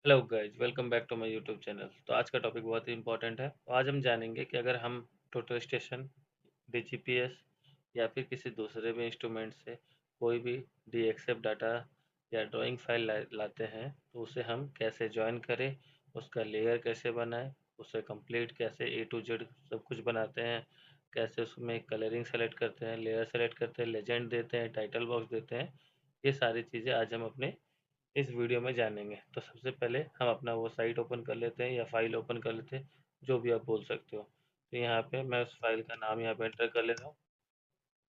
Hello guys, welcome back to my YouTube channel. तो आज का टॉपिक बहुत ही इंपॉर्टेंट है। तो आज हम जानेंगे कि अगर हम टोटल स्टेशन, डीजीपीएस या फिर किसी दूसरे भी इंस्ट्रूमेंट से कोई भी डीएक्सएफ डाटा या ड्राइंग फाइल लाते हैं तो उसे हम कैसे ज्वाइन करें, उसका लेयर कैसे बनाएं, उसे कंप्लीट कैसे ए टू जेड सब कुछ बनाते हैं, कैसे उसमें कलरिंग सेलेक्ट करते हैं, लेयर सेलेक्ट करते हैं, लेजेंड देते हैं, टाइटल बॉक्स देते हैं। ये सारी चीज़ें आज हम अपने इस वीडियो में जानेंगे। तो सबसे पहले हम अपना वो साइट ओपन कर लेते हैं या फाइल ओपन कर लेते हैं, जो भी आप बोल सकते हो। तो यहाँ पे मैं उस फाइल का नाम यहाँ पे एंटर कर ले रहा हूँ।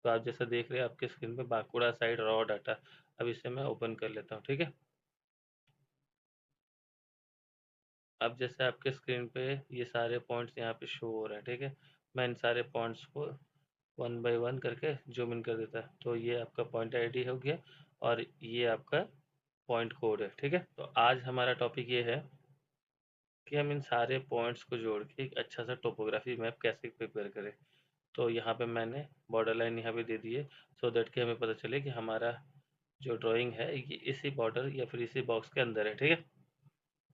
तो आप जैसा देख रहे हैं आपके स्क्रीन पे बांकुड़ा साइट रॉ डाटा। अब इसे मैं ओपन कर लेता हूँ, ठीक है। अब जैसे आपके स्क्रीन पे ये सारे पॉइंट्स यहाँ पे शो हो रहे हैं, ठीक है। मैं इन सारे पॉइंट्स को वन बाय वन करके जूम इन कर देता है। तो ये आपका पॉइंट आईडी हो गया और ये आपका पॉइंट कोड है, ठीक है। तो आज हमारा टॉपिक ये है कि हम इन सारे पॉइंट्स को जोड़ के एक अच्छा सा टोपोग्राफी मैप कैसे प्रिपेयर करें। तो यहाँ पे मैंने बॉर्डर लाइन यहाँ पे दे दी है, सो दैट कि हमें पता चले कि हमारा जो ड्राइंग है ये इसी बॉर्डर या फिर इसी बॉक्स के अंदर है, ठीक है।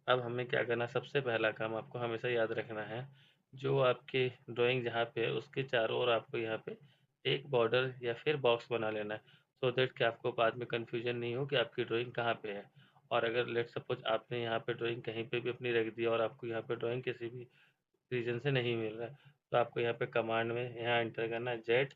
अब हमें क्या करना है, सबसे पहला काम आपको हमेशा याद रखना है, जो आपकी ड्राइंग जहाँ पे है उसके चारों ओर आपको यहाँ पे एक बॉर्डर या फिर बॉक्स बना लेना है, सो दैट कि आपको बाद में कन्फ्यूजन नहीं हो कि आपकी ड्राइंग कहाँ पे है। और अगर लेट सपोज आपने यहाँ पे ड्राइंग कहीं पे भी अपनी रख दी और आपको यहाँ पे ड्राइंग किसी भी रीजन से नहीं मिल रहा है, तो आपको यहाँ पे कमांड में यहाँ एंटर करना है जेड,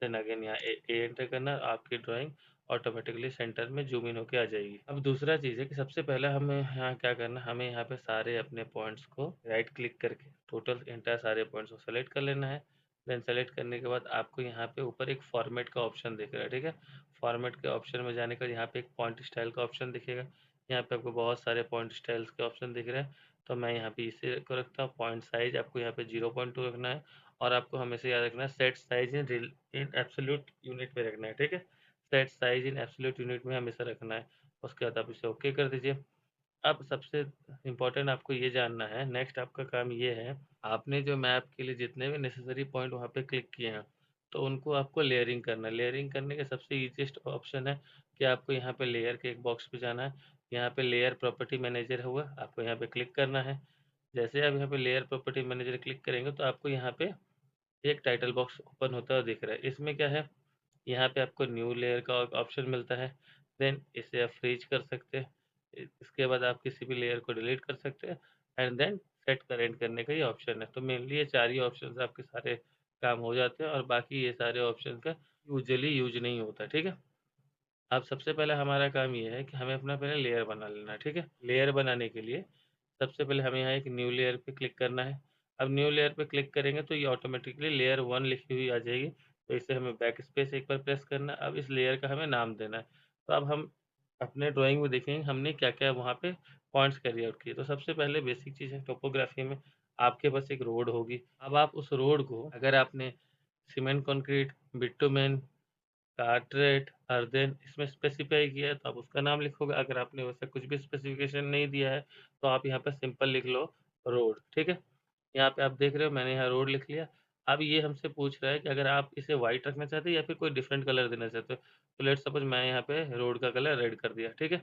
देन अगेन यहाँ ए एंटर करना, आपकी ड्राइंग ऑटोमेटिकली सेंटर में जूम इन होके आ जाएगी। अब दूसरा चीज़ है कि सबसे पहले हमें यहाँ क्या करना है, हमें यहाँ पे सारे अपने पॉइंट्स को राइट क्लिक करके टोटल इंटायर सारे पॉइंट्स को सेलेक्ट कर लेना है। देन सेलेक्ट करने के बाद आपको यहाँ पे ऊपर एक फॉर्मेट का ऑप्शन दिख रहा है, ठीक है। फॉर्मेट के ऑप्शन में जाने का यहाँ पे एक पॉइंट स्टाइल का ऑप्शन दिखेगा। यहाँ पे आपको बहुत सारे पॉइंट स्टाइल्स के ऑप्शन दिख रहे हैं। तो मैं यहाँ पे इसे को रखता हूँ। पॉइंट साइज आपको यहाँ पे 0.2 रखना है और आपको हमेशा याद रखना है set size in absolute unit में रखना है, ठीक है। Set size in absolute unit में हमेशा रखना है। उसके बाद आप इसे ओके कर दीजिए। अब सबसे इम्पोर्टेंट आपको ये जानना है, नेक्स्ट आपका काम ये है, आपने जो मैप के लिए जितने भी नेसेसरी पॉइंट वहाँ पे क्लिक किए हैं तो उनको आपको लेयरिंग करना है। लेयरिंग करने का सबसे ईजीएस्ट ऑप्शन है कि आपको यहाँ पे लेयर के एक बॉक्स पे जाना है। यहाँ पे लेयर प्रॉपर्टी मैनेजर हुआ, आपको यहाँ पे क्लिक करना है। जैसे आप यहाँ पे लेयर प्रॉपर्टी मैनेजर क्लिक करेंगे तो आपको यहाँ पे एक टाइटल बॉक्स ओपन होता हुआ दिख रहा है। इसमें क्या है, यहाँ पे आपको न्यू लेयर का ऑप्शन मिलता है। देन इसे आप फ्रीज कर सकते हैं। इसके बाद आप किसी भी लेयर को डिलीट कर सकते हैं एंड देन सेट करेंट करने का ये ऑप्शन है। तो मेनली ये चार ही ऑप्शन से आपके सारे काम हो जाते हैं और बाकी ये सारे ऑप्शन का यूजुअली यूज नहीं होता, ठीक है। अब सबसे पहले हमारा काम ये है कि हमें अपना पहले लेयर बना लेना है, ठीक है। लेयर बनाने के लिए सबसे पहले हमें यहाँ एक न्यू लेयर पे क्लिक करना है। अब न्यू लेयर पे क्लिक करेंगे तो ये ऑटोमेटिकली लेयर 1 लिखी हुई आ जाएगी। तो इसे हमें बैक स्पेस एक बार प्रेस करना है। अब इस लेयर का हमें नाम देना है। तो अब हम अपने ड्राइंग में देखेंगे हमने क्या-क्या वहाँ पे पॉइंट्स कैरी आउट किए। तो सबसे पहले बेसिक चीज़ है टोपोग्राफी में आपके पास एक रोड होगी। अब आप उस रोड को अगर आपने सीमेंट कंक्रीट, बिटुमेन, कार्टरेट, अर्देन इसमें स्पेसिफाई किया है तो आप उसका नाम लिखोगे। अगर आपने वैसे कुछ भी स्पेसिफिकेशन नहीं दिया है तो आप यहाँ पे सिंपल लिख लो रोड, ठीक है। यहाँ पे आप देख रहे हो मैंने यहाँ रोड लिख लिया। अब ये हमसे पूछ रहा है कि अगर आप इसे व्हाइट रखना चाहते हो या फिर कोई डिफरेंट कलर देना चाहते हो। तो लेट्स सपोज मैं यहाँ पे रोड का कलर रेड कर दिया, ठीक है।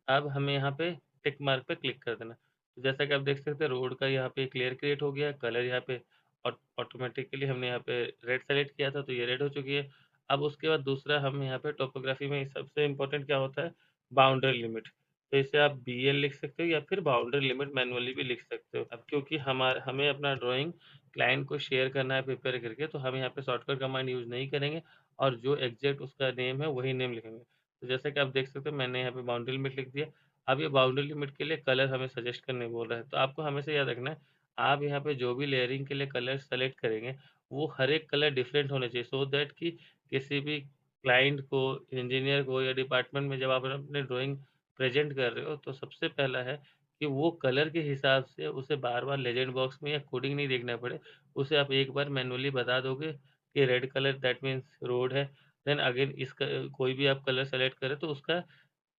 अब हमें यहाँ पे टिक मार्क पे क्लिक कर देना। तो जैसा कि आप देख सकते हैं रोड का यहाँ पे एक लेयर क्रिएट हो गया, कलर यहाँ पे ऑटोमेटिकली हमने यहाँ पे रेड सेलेक्ट किया था तो ये रेड हो चुकी है। अब उसके बाद दूसरा हम यहाँ पे टोपोग्राफी में सबसे इम्पोर्टेंट क्या होता है, बाउंड्री लिमिट। तो इसे आप BL लिख सकते हो या फिर बाउंड्री लिमिट मैनुअली भी लिख सकते हो। अब क्योंकि हमें अपना ड्राइंग क्लाइंट को शेयर करना है प्रिपेयर करके, तो हम यहाँ पे शॉर्टकट कमांड यूज़ नहीं करेंगे और जो एग्जैक्ट उसका नेम है वही नेम लिखेंगे। तो जैसा कि आप देख सकते हो मैंने यहाँ पे बाउंड्री लिमिट लिख दिया। अब ये बाउंड्री लिमिट के लिए कलर हमें सजेस्ट करने बोल रहा है। तो आपको हमेशा याद रखना है, आप यहाँ पे जो भी लेयरिंग के लिए कलर सेलेक्ट करेंगे, वो हर एक कलर डिफरेंट होने चाहिए सो दैट कि किसी भी क्लाइंट को, इंजीनियर को या डिपार्टमेंट में जब आप अपनी ड्राइंग प्रेज़ेंट कर रहे हो, तो सबसे पहला है कि वो कलर के हिसाब से उसे बार-बार लेजेंड बॉक्स में या कोडिंग नहीं देखना पड़े। उसे आप एक बार मैनुअली बता दोगे कि red colour that means road है। देन अगेन कोई भी आप कलर सेलेक्ट करें तो उसका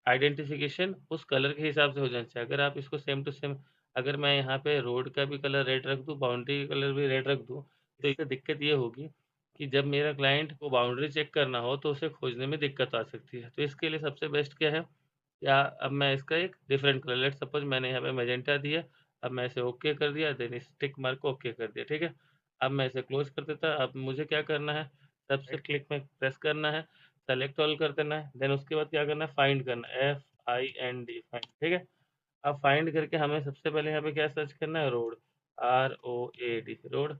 आइडेंटिफिकेशन उस कलर के हिसाब से हो जाना चाहिए। अगर आप इसको सेम टू सेम, अगर मैं यहाँ पे रोड का भी कलर रेड रख दूँ, बाउंड्री का कलर भी रेड रख दूँ, तो इससे दिक्कत ये होगी कि जब मेरा क्लाइंट को बाउंड्री चेक करना हो तो उसे खोजने में दिक्कत आ सकती है। तो इसके लिए सबसे बेस्ट क्या है, या अब मैं इसका एक डिफरेंट कलर, लेट्स सपोज मैंने यहाँ पे मैजेंटा दिया, अब मैं इसे ओके कर दिया, देन इस टिक मार्क को ओके कर दिया, ठीक है। अब मैं इसे क्लोज कर देता, अब मुझे क्या करना है, सबसे क्लिक में प्रेस करना है, सेलेक्ट ऑल कर देना है, देन उसके बाद क्या करना है, फाइंड करना है, FIND फाइंड, ठीक है। अब फाइंड करके हमें सबसे पहले यहाँ पे क्या सर्च करना है, रोड, ROAD, रोड,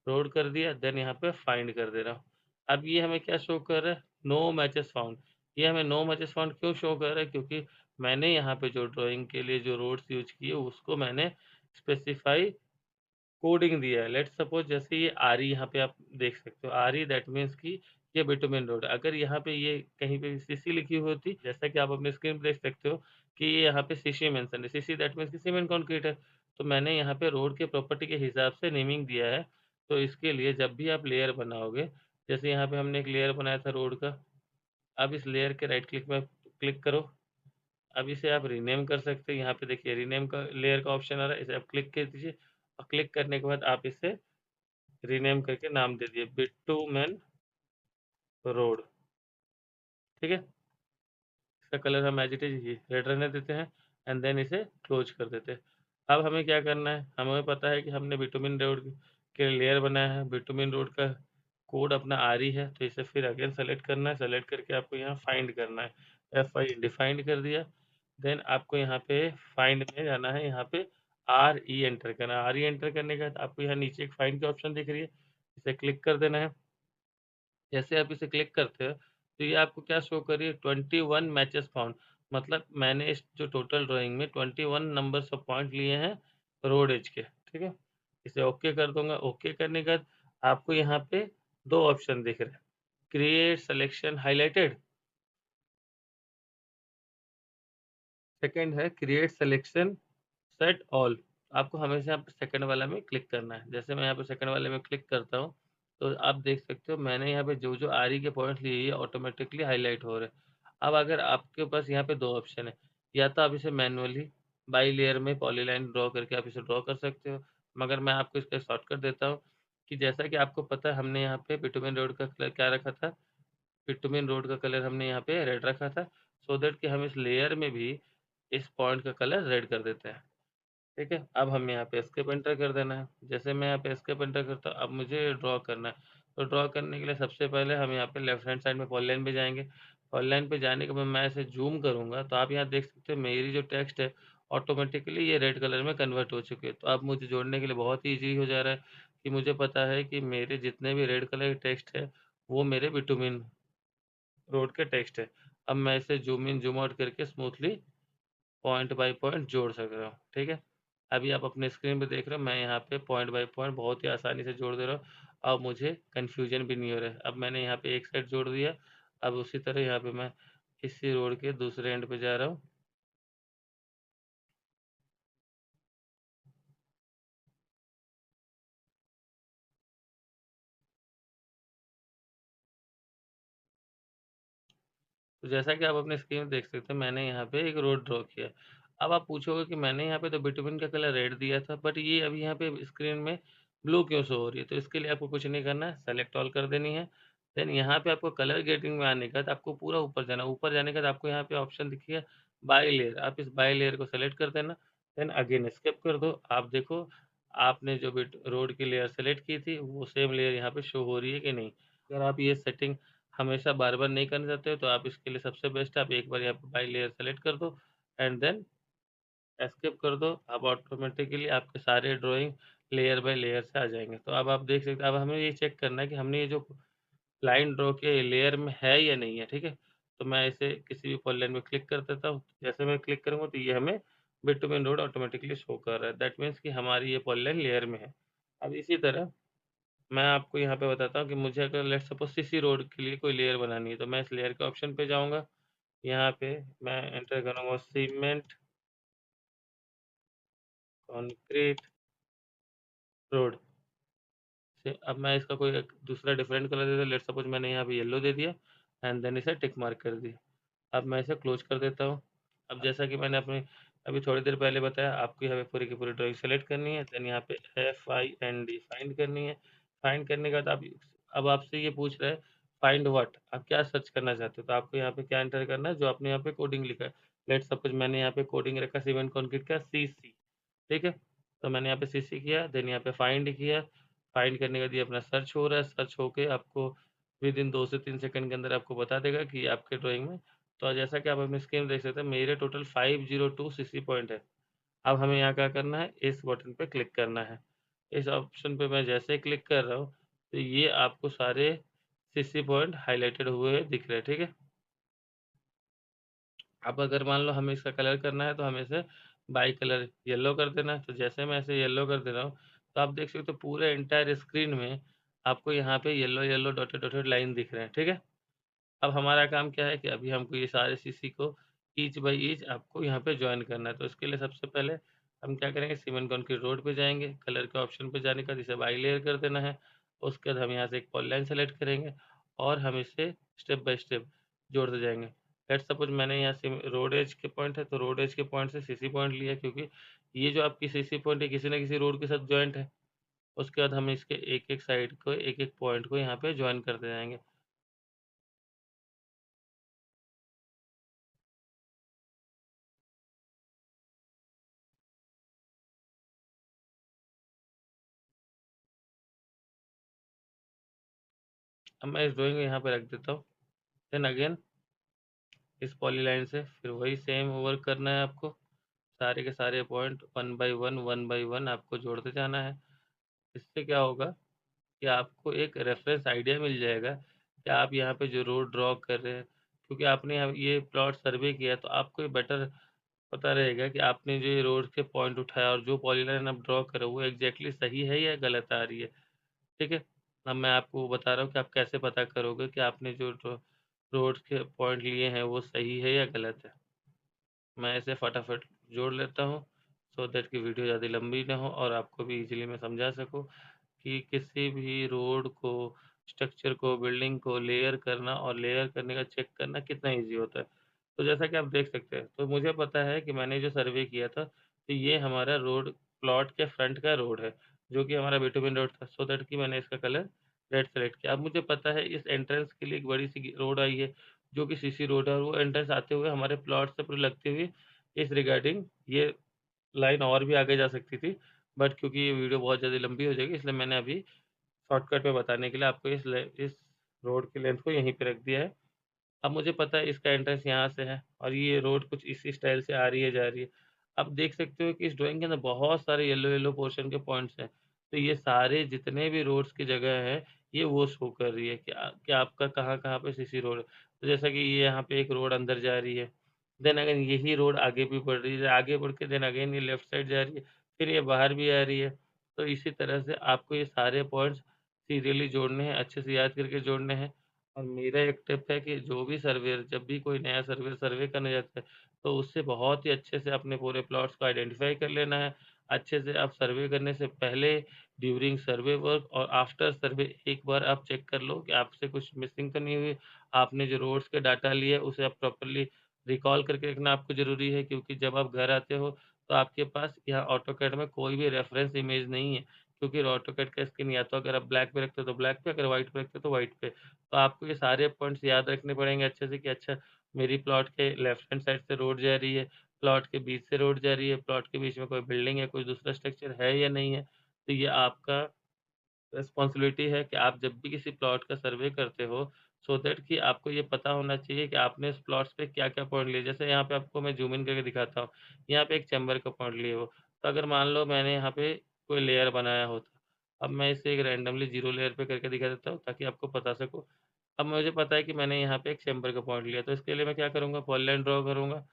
रोड कर दिया, देन यहाँ पे फाइंड कर दे रहा हूँ। अब ये हमें क्या शो कर रहा है, नो मैचेस फाउंड। ये हमें नो मैचेस फाउंड क्यों शो कर रहा है, क्योंकि मैंने यहाँ पे जो ड्राइंग के लिए जो रोड्स यूज किए उसको मैंने स्पेसिफाई कोडिंग दिया है। लेट्स सपोज जैसे ये आरी, यहाँ पे आप देख सकते हो आरी, दैट मीन्स कि ये बिटुमेन रोड। अगर यहाँ पे ये कहीं पे सीसी लिखी हुई होती, जैसा कि आप अपने स्क्रीन पे देख सकते हो कि ये यहाँ पे सीसी मेंशन है, सीसी दैट मीन्स कि सीमेंट कंक्रीट है। तो मैंने यहाँ पे रोड के प्रॉपर्टी के हिसाब से नेमिंग दिया है। तो इसके लिए जब भी आप लेयर बनाओगे, जैसे यहाँ पे हमने एक लेयर बनाया था रोड का, अब इस लेयर के राइट क्लिक में क्लिक करो, अब इसे आप रीनेम कर सकते हो। यहाँ पे देखिए रीनेम का लेयर का ऑप्शन आ रहा है, इसे आप क्लिक कर दीजिए और क्लिक करने के बाद आप इसे रीनेम करके नाम दे दिए बिटुमेन रोड, ठीक है। इसका कलर हम एज इट इज रेड रहने देते हैं एंड देन इसे क्लोज कर देते हैं। अब हमें क्या करना है, हमें पता है कि हमने बिटुमिन रोड के लेयर बनाया है, बिटुमिन रोड का कोड अपना RE है, तो इसे फिर अगेन सेलेक्ट करना है, सेलेक्ट करके आपको यहाँ फाइंड करना है, FIND फाइंड कर दिया। देन आपको यहाँ पे फाइंड में जाना है, यहाँ पे RE एंटर करना है, RE एंटर करने के बाद आपको यहाँ नीचे एक फाइंड की ऑप्शन दिख रही है, इसे क्लिक कर देना है। जैसे आप इसे क्लिक करते हो तो ये आपको क्या शो कर रही है, 21 मैचेस फाउंड, मतलब मैंने इस जो टोटल ड्राइंग में 21 नंबर्स ऑफ पॉइंट लिए हैं रोड एज के, ठीक है। इसे ओके कर दूंगा, ओके करने के बाद आपको यहाँ पे दो ऑप्शन दिख रहे हैं, क्रिएट सिलेक्शन हाईलाइटेड, सेकंड है क्रिएट सिलेक्शन सेट ऑल। आपको हमेशा यहाँ पे सेकंड वाला में क्लिक करना है। जैसे मैं यहाँ पे सेकंड वाले में क्लिक करता हूँ तो आप देख सकते हो मैंने यहाँ पे जो जो RE के पॉइंट लिए ये ऑटोमेटिकली हाईलाइट हो रहे हैं। अब अगर आपके पास यहाँ पे दो ऑप्शन है, या तो आप इसे मैनुअली बाई लेयर में पॉलीलाइन ड्रॉ करके आप इसे ड्रॉ कर सकते हो, मगर मैं आपको इसका शॉर्टकट देता हूँ कि जैसा कि आपको पता है हमने यहाँ पे बिटुमेन रोड का कलर क्या रखा था, बिटुमेन रोड का कलर हमने यहाँ पे रेड रखा था, सो दैट कि हम इस लेयर में भी इस पॉइंट का कलर रेड कर देते हैं, ठीक है। अब हम यहाँ पे एस्केप एंटर कर देना है। जैसे मैं यहाँ पे एस्केप एंटर करता हूँ, अब मुझे ड्रॉ करना है, तो ड्रॉ करने के लिए सबसे पहले हम यहाँ पे लेफ्ट हैंड साइड में पॉलीलाइन पे जाएंगे। पॉलीलाइन पे जाने के बाद मैं इसे जूम करूंगा तो आप यहाँ देख सकते हो मेरी जो टेक्स्ट है ऑटोमेटिकली ये रेड कलर में कन्वर्ट हो चुकी है। तो अब मुझे जोड़ने के लिए बहुत ही ईजी हो जा रहा है कि मुझे पता है कि मेरे जितने भी रेड कलर के टेक्स्ट है वो मेरे बिटुमिन रोड के टेक्स्ट है। अब मैं इसे जूम इन जूम आउट करके स्मूथली पॉइंट बाय पॉइंट जोड़ सक रहा हूँ, ठीक है। अभी आप अपने स्क्रीन पे देख रहे हो मैं यहाँ पे पॉइंट बाय पॉइंट बहुत ही आसानी से जोड़ दे रहा हूँ, अब मुझे कन्फ्यूजन भी नहीं हो रहा है। अब मैंने यहाँ पे एक साइड जोड़ दिया, अब उसी तरह यहाँ पे मैं इसी रोड के दूसरे एंड पे जा रहा हूँ। तो जैसा कि आप अपने स्क्रीन में देख सकते हैं मैंने यहाँ पे एक रोड ड्रॉ किया। अब आप पूछोगे कि मैंने यहाँ पे तो बिटुमिन का कलर रेड दिया था बट ये अभी यहाँ पे स्क्रीन में ब्लू क्यों शो हो रही है, तो इसके लिए आपको कुछ नहीं करना है, सेलेक्ट ऑल कर देनी है। देन यहाँ पे आपको कलर ग्रेडिंग में आने के बाद आपको पूरा ऊपर जाना, ऊपर जाने के बाद आपको यहाँ पे ऑप्शन दिखिए बाय लेयर, आप इस बाय लेयर को सेलेक्ट कर देना। देन अगेन स्किप कर दो, आप देखो आपने जो बिट रोड की लेयर सेलेक्ट की थी वो सेम लेयर यहाँ पे शो हो रही है कि नहीं। अगर आप ये सेटिंग हमेशा बार-बार नहीं करना चाहते हो तो आप इसके लिए सबसे बेस्ट है आप एक बार यहाँ पे बाय लेयर सेलेक्ट कर दो एंड देन एस्केप कर दो। अब ऑटोमेटिकली आपके सारे ड्राइंग लेयर बाय लेयर से आ जाएँगे। तो अब आप देख सकते हैं, अब हमें ये चेक करना है कि हमने ये जो लाइन ड्रॉ किया ये लेयर में है या नहीं है, ठीक है? तो मैं इसे किसी भी पॉलीलाइन में क्लिक कर देता हूँ। जैसे मैं क्लिक करूँगा तो ये हमें बिटुमेन रोड ऑटोमेटिकली शो कर रहा है। दैट मीन्स कि हमारी ये पॉलीलाइन लेयर में है। अब इसी तरह मैं आपको यहाँ पे बताता हूँ कि मुझे अगर लेट्स सपोज़ सीसी रोड के लिए कोई लेयर बनानी है, तो मैं इस लेयर के ऑप्शन पे जाऊँगा। यहाँ पे मैं एंटर करूँगा सीमेंट कंक्रीट रोड से। अब मैं इसका कोई एक दूसरा डिफरेंट कलर दे दूँ, लेट्स सपोज़ मैंने यहाँ पे येलो दे दिया एंड देन इसे टिक मार्क कर दिया। अब मैं इसे क्लोज़ कर देता हूँ। अब जैसा कि मैंने अपने अभी थोड़ी देर पहले बताया, आपको यहाँ पे पूरी की पूरी ड्राइंग सेलेक्ट करनी है, देन यहाँ पे FIND फाइंड करनी है। फाइंड करने के बाद आप अब आपसे ये पूछ रहा है फाइंड व्हाट, आप क्या सर्च करना चाहते हो? तो आपको यहाँ पे क्या एंटर करना है, जो आपने यहाँ पे कोडिंग लिखा है। लेट्स सपोज मैंने यहाँ पे कोडिंग रखा सीमेंट कंक्रीट का सीसी, ठीक है। तो मैंने यहाँ पे सीसी किया, देन यहाँ पे फाइंड किया, फाइंड करने के बाद ये अपना सर्च हो रहा है, सर्च होके आपको विद इन 2 से 3 सेकंड के अंदर आपको बता देगा कि आपके ड्राइंग में। तो जैसा कि आप अपनी स्क्रीन में देख सकते हैं, मेरे टोटल 502 सीसी पॉइंट है। अब हमें यहाँ क्या करना है, इस बटन पे क्लिक करना है। इस ऑप्शन पे मैं जैसे ही क्लिक कर रहा हूँ, तो ये आपको सारे सीसी पॉइंट हाइलाइटेड हुए दिख रहे हैं, ठीक है। अब अगर मान लो हमें इसका कलर करना है, तो हमें इसे बाई कलर येलो कर देना है। तो जैसे मैं इसे येलो कर दे रहा हूँ, तो आप देख सकते हो पूरे एंटायर स्क्रीन में आपको यहाँ पे yellow yellow dotted dotted line दिख रहे हैं, ठीक है। अब हमारा काम क्या है कि अभी हमको ये सारे सीसी को ईच बाई ईच आपको यहाँ पे ज्वाइन करना है। तो इसके लिए सबसे पहले हम क्या करेंगे, सीमेंट कंक्रीट रोड पे जाएंगे, कलर के ऑप्शन पे जाने का जिसे बाई लेयर कर देना है। उसके बाद हम यहाँ से एक पॉलीलाइन सेलेक्ट करेंगे और हम इसे स्टेप बाय स्टेप जोड़ते जाएंगे। लेट्स सपोज मैंने यहाँ से रोड एज के पॉइंट है, तो रोड एज के पॉइंट से सीसी पॉइंट लिया, क्योंकि ये जो आपकी सीसी पॉइंट है किसी ना किसी रोड के साथ ज्वाइंट है। उसके बाद हम इसके एक एक साइड को, एक एक पॉइंट को यहाँ पे ज्वाइन करते जाएंगे। अब मैं इस ड्राइंग को यहाँ पे रख देता हूँ। देन अगेन इस पॉलीलाइन से फिर वही सेम वर्क करना है आपको। सारे के सारे पॉइंट वन बाय वन आपको जोड़ते जाना है। इससे क्या होगा कि आपको एक रेफरेंस आइडिया मिल जाएगा कि आप यहाँ पे जो रोड ड्रॉ कर रहे हैं, क्योंकि आपने यहाँ ये प्लॉट सर्वे किया है, तो आपको ये बेटर पता रहेगा कि आपने जो ये रोड के पॉइंट उठाया और जो पॉलीलाइन आप ड्रॉ कर रहे हो वो एग्जैक्टली सही है या गलत आ रही है, ठीक है। अब मैं आपको बता रहा हूँ कि आप कैसे पता करोगे कि आपने जो रोड के पॉइंट लिए हैं वो सही है या गलत है। मैं इसे फटाफट जोड़ लेता हूँ, सो दैट कि वीडियो ज़्यादा लंबी ना हो और आपको भी इजीली मैं समझा सकूँ कि किसी भी रोड को, स्ट्रक्चर को, बिल्डिंग को लेयर करना और लेयर करने का चेक करना कितना ईजी होता है। तो जैसा कि आप देख सकते हैं, तो मुझे पता है कि मैंने जो सर्वे किया था, तो ये हमारा रोड प्लॉट के फ्रंट का रोड है, जो कि हमारा बिटुमिन रोड था, सो दैट कि मैंने इसका कलर रेड सेलेक्ट किया। अब मुझे पता है इस एंट्रेंस के लिए एक बड़ी सी रोड आई है, जो कि सीसी रोड है, और वो एंट्रेंस आते हुए हमारे प्लॉट से पूरी लगती हुई इस रिगार्डिंग ये लाइन और भी आगे जा सकती थी, बट क्योंकि ये वीडियो बहुत ज़्यादा लंबी हो जाएगी, इसलिए मैंने अभी शॉर्टकट में बताने के लिए आपको इस रोड की लेंथ को यहीं पे रख दिया है। अब मुझे पता है इसका एंट्रेंस यहाँ से है और ये रोड कुछ इसी स्टाइल से आ रही है, जा रही है। अब देख सकते हो कि इस ड्राइंग के अंदर बहुत सारे येलो येलो पोर्शन के पॉइंट्स हैं। तो ये सारे जितने भी रोड्स की जगह है, ये वो शो कर रही है कि आपका कहाँ-कहाँ पे सीसी रोड है। तो जैसा कि ये यहाँ पे एक रोड अंदर जा रही है, देन अगेन यही रोड आगे भी बढ़ रही है, आगे बढ़ के देन अगेन ये लेफ्ट साइड जा रही है, फिर ये बाहर भी आ रही है। तो इसी तरह से आपको ये सारे पॉइंट्स सीरियली जोड़ने हैं, अच्छे से याद करके जोड़ने हैं। और मेरा एक टिप है कि जो भी सर्वेयर, जब भी कोई नया सर्वेयर सर्वे करने जाता है, तो उससे बहुत ही अच्छे से अपने पूरे प्लॉट्स को आइडेंटिफ़ाई कर लेना है। अच्छे से आप सर्वे करने से पहले, ड्यूरिंग सर्वे वर्क और आफ्टर सर्वे एक बार आप चेक कर लो कि आपसे कुछ मिसिंग तो नहीं हुई। आपने जो रोड्स के डाटा लिए उसे आप प्रॉपर्ली रिकॉल करके रखना आपको ज़रूरी है, क्योंकि जब आप घर आते हो, तो आपके पास यहाँ ऑटोकैड में कोई भी रेफ़रेंस इमेज नहीं है, क्योंकि ऑटोकैड का स्क्रीन या तो अगर आप ब्लैक पे रखते हो तो ब्लैक पे, अगर व्हाइट पे रखते हो तो व्हाइट पे। तो आपको ये सारे पॉइंट्स याद रखने पड़ेंगे अच्छे से कि अच्छा, मेरी प्लॉट के लेफ्ट हैंड साइड से रोड जा रही है, प्लॉट के बीच से रोड जा रही है, प्लॉट के बीच में कोई बिल्डिंग या कोई दूसरा स्ट्रक्चर है या नहीं है। तो ये आपका रिस्पॉन्सिबिलिटी है कि आप जब भी किसी प्लॉट का सर्वे करते हो, सो दैट कि आपको ये पता होना चाहिए कि आपने उस प्लॉट्स पे क्या-क्या पॉइंट लिए। जैसे यहाँ पे आपको मैं ज़ूम इन करके दिखाता हूँ। यहाँ पे एक चैम्बर का पॉइंट लिए हो, तो अगर मान लो मैंने यहाँ पे कोई लेयर बनाया होता, अब मैं इसे एक रैंडमली 0 लेयर पे करके दिखा देता हूँ ताकि आपको बता सकूँ। अब मुझे पता है कि मैंने यहाँ पे एक चैम्बर का पॉइंट लिया, तो इसके लिए मैं क्या करूँगा, पॉलीलाइन ड्रॉ करूँगा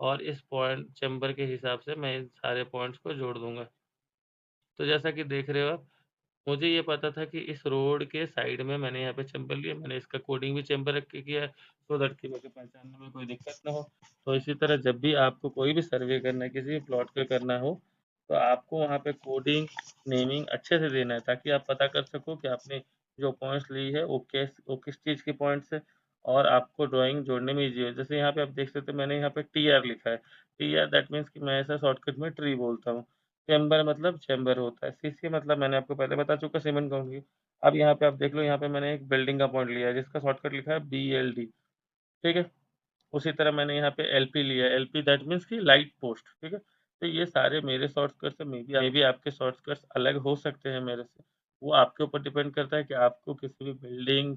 और इस पॉइंट चैम्बर के हिसाब से मैं इन सारे पॉइंट्स को जोड़ दूँगा। तो जैसा कि देख रहे हो आप, मुझे ये पता था कि इस रोड के साइड में मैंने यहाँ पे चैम्बर लिया, मैंने इसका कोडिंग भी चैम्बर रख के किया है, सो दैट कि मुझे पहचानने में कोई दिक्कत ना हो। तो इसी तरह जब भी आपको कोई भी सर्वे करना है, किसी भी प्लॉट का करना हो, तो आपको वहाँ पे कोडिंग, नेमिंग अच्छे से देना है, ताकि आप पता कर सको कि आपने जो पॉइंट्स ली है वो किस चीज़ की पॉइंट्स है और आपको ड्राइंग जोड़ने में ईज़ी हो। जैसे यहाँ पे आप देख सकते हो, मैंने यहाँ पे टीआर लिखा है। टीआर दैट मीन्स कि मैं ऐसा शॉर्टकट में ट्री बोलता हूँ। चैम्बर मतलब चैम्बर होता है, सीसी मतलब मैंने आपको पहले बता चुका, सीमेंट कंक्रीट। अब यहाँ पे आप देख लो, यहाँ पे मैंने एक बिल्डिंग का पॉइंट लिया है जिसका शॉर्टकट लिखा है बीएलडी, ठीक है। उसी तरह मैंने यहाँ पे एलपी लिया है, एलपी दैट मीन्स कि लाइट पोस्ट, ठीक है? तो ये सारे मेरे शॉर्टकट्स हैं, मे बी आपके शॉर्टकट्स अलग हो सकते हैं मेरे से। वो आपके ऊपर डिपेंड करता है कि आपको किसी भी बिल्डिंग,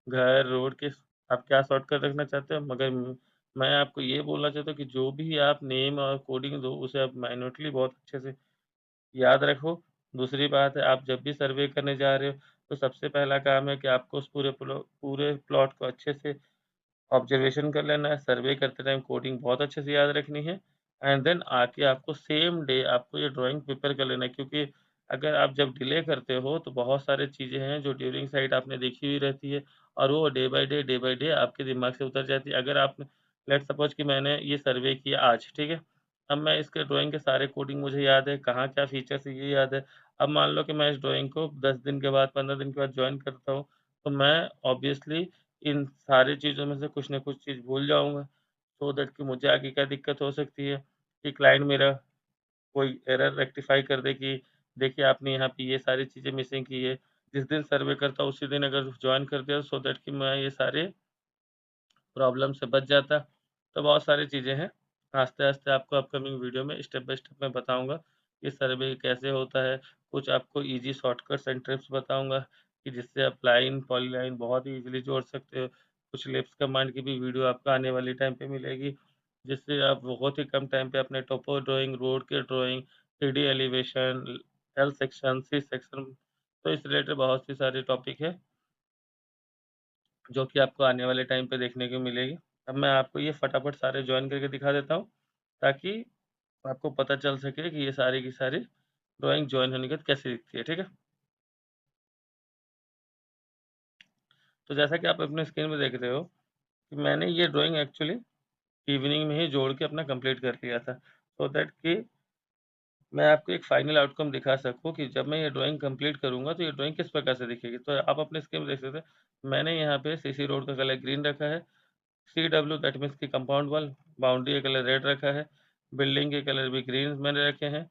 घर, रोड के आप क्या शॉर्टकट रखना चाहते हो। मगर मैं आपको ये बोलना चाहता हूँ कि जो भी आप नेम और कोडिंग दो, उसे आप मैन्युअली बहुत अच्छे से याद रखो। दूसरी बात है, आप जब भी सर्वे करने जा रहे हो, तो सबसे पहला काम है कि आपको उस पूरे प्लॉट को अच्छे से ऑब्जर्वेशन कर लेना है। सर्वे करते टाइम कोडिंग बहुत अच्छे से याद रखनी है, एंड देन आके आपको सेम डे आपको ये ड्राइंग प्रिपेयर कर लेना है, क्योंकि अगर आप जब डिले करते हो तो बहुत सारी चीज़ें हैं जो ड्यूरिंग साइट आपने देखी हुई रहती है, और वो डे बाय डे आपके दिमाग से उतर जाती है। अगर आपने लेट्स सपोज कि मैंने ये सर्वे किया आज, ठीक है? अब मैं इसके ड्राइंग के सारे कोडिंग मुझे याद है, कहाँ क्या फीचर्स है ये याद है। अब मान लो कि मैं इस ड्राइंग को 10 दिन के बाद, 15 दिन के बाद जॉइन करता हूँ, तो मैं ऑब्वियसली इन सारी चीज़ों में से कुछ न कुछ चीज़ भूल जाऊँगा, सो दैट कि मुझे आगे क्या दिक्कत हो सकती है कि क्लाइंट मेरा कोई एरर रेक्टिफ़ाई कर दे कि देखिए आपने यहाँ पे ये सारी चीज़ें मिसिंग की है। जिस दिन सर्वे करता हूँ उसी दिन अगर जॉइन कर दिया, सो दैट कि मैं ये सारे प्रॉब्लम से बच जाता। तो बहुत सारी चीज़ें हैं, आस्ते-आस्ते आपको अपकमिंग वीडियो में स्टेप बाय स्टेप मैं बताऊँगा कि सर्वे कैसे होता है। कुछ आपको ईज़ी शॉर्टकट्स एंड ट्रिक्स बताऊँगा कि जिससे आप लाइन, पॉलीलाइन बहुत ही ईज़िली जोड़ सकते हो। कुछ लिप्स कमांड की भी वीडियो आपको आने वाले टाइम पे मिलेगी, जिससे आप बहुत ही कम टाइम पे अपने टोपो ड्राइंग, रोड के drawing, 3D elevation, L section, C section, तो इस रिलेटेड बहुत सी सारी टॉपिक है जो कि आपको आने वाले टाइम पे देखने को मिलेगी। अब मैं आपको ये फटाफट सारे जॉइन करके दिखा देता हूँ, ताकि आपको पता चल सके कि ये सारी की सारी ड्राइंग जॉइन होने के बाद कैसी दिखती है, ठीक है? तो जैसा कि आप अपने स्क्रीन में देख रहे हो कि मैंने ये ड्राइंग एक्चुअली इवनिंग में ही जोड़ के अपना कंप्लीट कर लिया था, सो दैट कि मैं आपको एक फाइनल आउटकम दिखा सकूँ कि जब मैं ये ड्राइंग कंप्लीट करूँगा, तो ये ड्राइंग किस प्रकार से दिखेगी। तो आप अपने स्क्रीन में देख सकते हैं, मैंने यहाँ पे सीसी रोड का कलर ग्रीन रखा है, CW दैट मीन्स की कंपाउंड वॉल, बाउंड्री का कलर रेड रखा है, बिल्डिंग के कलर भी ग्रीन मैंने रखे हैं।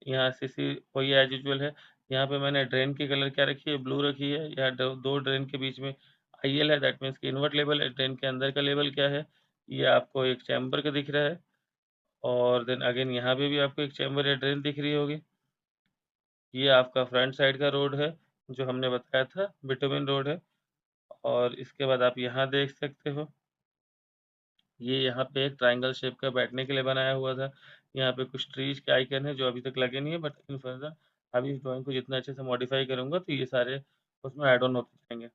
यहाँ सीसी वही एज़ यूजुअल है। यहाँ पे मैंने ड्रेन की कलर क्या रखी है, ब्लू रखी है। यहाँ ड 2 ड्रेन के बीच में आईएल है, दैट मीन्स कि इनवर्ट लेवल है। ड्रेन के अंदर का लेवल क्या है, ये आपको एक चैम्बर का दिख रहा है, और देन अगेन यहाँ पे भी आपको एक चैम्बर या ड्रेन दिख रही होगी। ये आपका फ्रंट साइड का रोड है, जो हमने बताया था बिटुमिन रोड है, और इसके बाद आप यहाँ देख सकते हो, ये यहाँ पे एक ट्रायंगल शेप का बैठने के लिए बनाया हुआ था। यहाँ पे कुछ ट्रीज़ के आइकन हैं जो अभी तक लगे नहीं है, बट इन फर्दर अभी इस ड्राइंग को जितना अच्छे से मॉडिफ़ाई करूँगा तो ये सारे उसमें ऐड ऑन होते जाएँगे।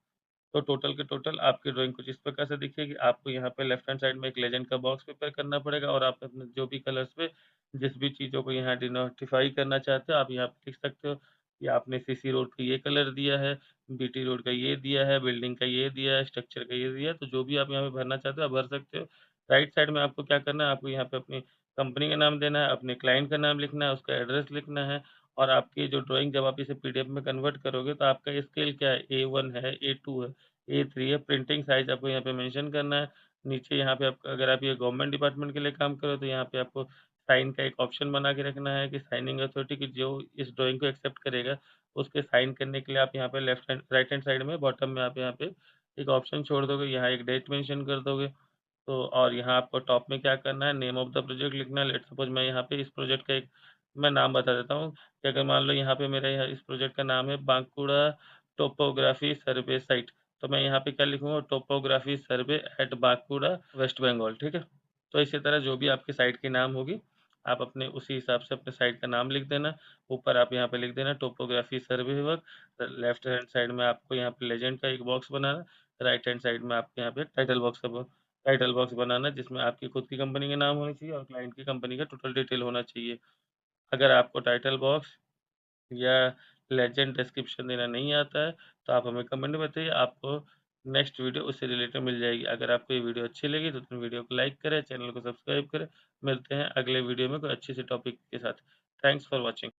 तो टोटल के टोटल आपकी ड्राइंग कुछ इस प्रकार से दिखेगी। आपको यहाँ पे लेफ्ट हैंड साइड में एक लेजेंड का बॉक्स प्रिपेयर करना पड़ेगा, और आप अपने जो भी कलर्स पे जिस भी चीज़ों को यहाँ डिनोटिफ़ाई करना चाहते हो, आप यहाँ पे लिख सकते हो कि आपने सीसी रोड का ये कलर दिया है, बीटी रोड का ये दिया है, बिल्डिंग का ये दिया है, स्ट्रक्चर का ये दिया है। तो जो भी आप यहाँ पे भरना चाहते हो, आप भर सकते हो। राइट साइड में आपको क्या करना है, आपको यहाँ पे अपनी कंपनी का नाम देना है, अपने क्लाइंट का नाम लिखना है, उसका एड्रेस लिखना है, और आपकी जो ड्राइंग जब आप इसे पीडीएफ में कन्वर्ट करोगे, तो आपका स्केल क्या है, A1 है, A2 है, A3 है। प्रिंटिंग साइज़ आपको यहाँ पे मेंशन करना है। नीचे यहाँ पे आप अगर आप ये गवर्नमेंट डिपार्टमेंट के लिए काम कर रहे हो, तो यहाँ पे आपको साइन का एक ऑप्शन बना के रखना है कि साइनिंग अथॉरिटी की जो इस ड्राइंग को एक्सेप्ट करेगा, उसके साइन करने के लिए आप यहाँ पे left hand right hand side में बॉटम में आप यहाँ पे एक ऑप्शन छोड़ दोगे, यहाँ एक डेट मेंशन कर दोगे। तो और यहाँ आपको टॉप में क्या करना है, नेम ऑफ द प्रोजेक्ट लिखना है। लेट्स सपोज मैं यहाँ पे इस प्रोजेक्ट का एक मैं नाम बता देता हूँ कि अगर मान लो यहाँ पे मेरा यहाँ इस प्रोजेक्ट का नाम है बांकुड़ा टोपोग्राफी सर्वे साइट, तो मैं यहाँ पे क्या लिखूँगा, टोपोग्राफी सर्वे एट बांकुड़ा वेस्ट बंगाल, ठीक है? तो इसी तरह जो भी आपकी साइट की नाम होगी, आप अपने उसी हिसाब से अपने साइट का नाम लिख देना। ऊपर आप यहाँ पे लिख देना टोपोग्राफी सर्वे वर्क। लेफ्ट हैंड साइड में आपको यहाँ पे लेजेंड का एक बॉक्स बनाना, राइट हैंड साइड में आपको यहाँ पे टाइटल बॉक्स बनाना, जिसमें आपकी खुद की कंपनी का नाम होना चाहिए और क्लाइंट की कंपनी का टोटल डिटेल होना चाहिए। अगर आपको टाइटल बॉक्स या लेजेंड डिस्क्रिप्शन देना नहीं आता है, तो आप हमें कमेंट में बताइए, आपको नेक्स्ट वीडियो उससे रिलेटेड मिल जाएगी। अगर आपको ये वीडियो अच्छी लगी तो वीडियो को लाइक करें, चैनल को सब्सक्राइब करें। मिलते हैं अगले वीडियो में कोई अच्छी सी टॉपिक के साथ। Thanks for watching.